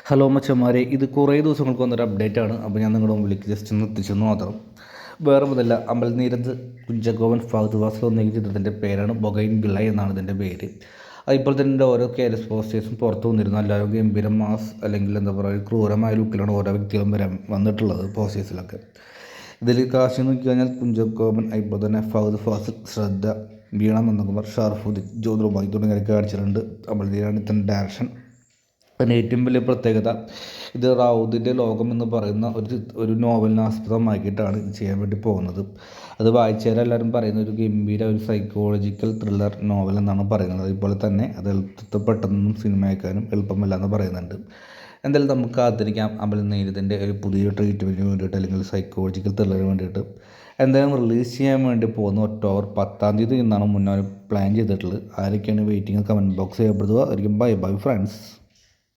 Hello മച്ചന്മാരെ, ഇത് കുറേ ദിവസങ്ങൾക്ക് വന്നൊരു അപ്ഡേറ്റ് ആണ്. അപ്പോൾ ഞാൻ നിങ്ങളുടെ മുമ്പിലേക്ക് ജസ്റ്റ് ഒന്ന് എത്തിച്ചെന്ന് മാത്രം. വേറെ ഒന്നുമല്ല, അമൽനീരദ് കുഞ്ചഗോവൻ ഫഹദ് ഫാസിൽ ഒന്നെങ്കിൽ ചിത്രത്തിൻ്റെ പേരാണ് ബൊഗൈൻ ബിള എന്നാണ് ഇതിൻ്റെ പേര്. അതിപ്പോൾ തന്നെ ഓരോ കേരസ് പോസ്റ്റേഴ്സും പുറത്തു വന്നിരുന്നു. എല്ലാവരും ഗംഭീരം മാസ് അല്ലെങ്കിൽ എന്താ പറയുക ക്രൂരമായ ലുക്കിലാണ് ഓരോ വ്യക്തികളും വന്നിട്ടുള്ളത് പോസ്റ്റേഴ്സിലൊക്കെ. ഇതിൽ കാശി നോക്കി കഴിഞ്ഞാൽ കുഞ്ചഗോവൻ, ഇപ്പോൾ തന്നെ ഫഹദ് ഫാസിൽ, ശ്രദ്ധ, വീണ നന്ദകുമാർ, ഷാർഫുദ്ദീൻ, ജ്യോതിർമയി തുടങ്ങിയവരൊക്കെ കാണിച്ചിട്ടുണ്ട്. അമൽനീരാണ് ഇത്തരം ഡയറക്ഷൻ. പിന്നെ ഏറ്റവും വലിയ പ്രത്യേകത, ഇത് റൗദിൻ്റെ ലോകം എന്ന് പറയുന്ന ഒരു നോവലിനെ ആസ്പദമാക്കിയിട്ടാണ് ഇത് ചെയ്യാൻ വേണ്ടി പോകുന്നത്. അത് വായിച്ചവരെ എല്ലാവരും പറയുന്ന ഒരു ഗംഭീര ഒരു സൈക്കോളജിക്കൽ ത്രില്ലർ നോവൽ എന്നാണ് പറയുന്നത്. അതുപോലെ തന്നെ അത് എളുപ്പത്തിൽ പെട്ടെന്നൊന്നും സിനിമയാക്കാനും എളുപ്പമല്ല എന്ന് പറയുന്നുണ്ട്. എന്തായാലും നമുക്ക് കാത്തിരിക്കാം അമൽനീരദിൻ്റെ ഒരു പുതിയ ട്രീറ്റ്മെൻറ്റിന് വേണ്ടിയിട്ട് അല്ലെങ്കിൽ സൈക്കോളജിക്കൽ ത്രില്ലറിന് വേണ്ടിയിട്ട്. എന്തായാലും റിലീസ് ചെയ്യാൻ വേണ്ടി പോകുന്ന ഒക്ടോബർ 10 എന്നാണ് മുന്നേ പ്ലാൻ ചെയ്തിട്ടുള്ളത്. ആരൊക്കെയാണ് വെയിറ്റിംഗ് കമൻറ്റ് ബോക്സ് ചെയ്യപ്പെടുക. ആയിരിക്കും. Bye bye friends.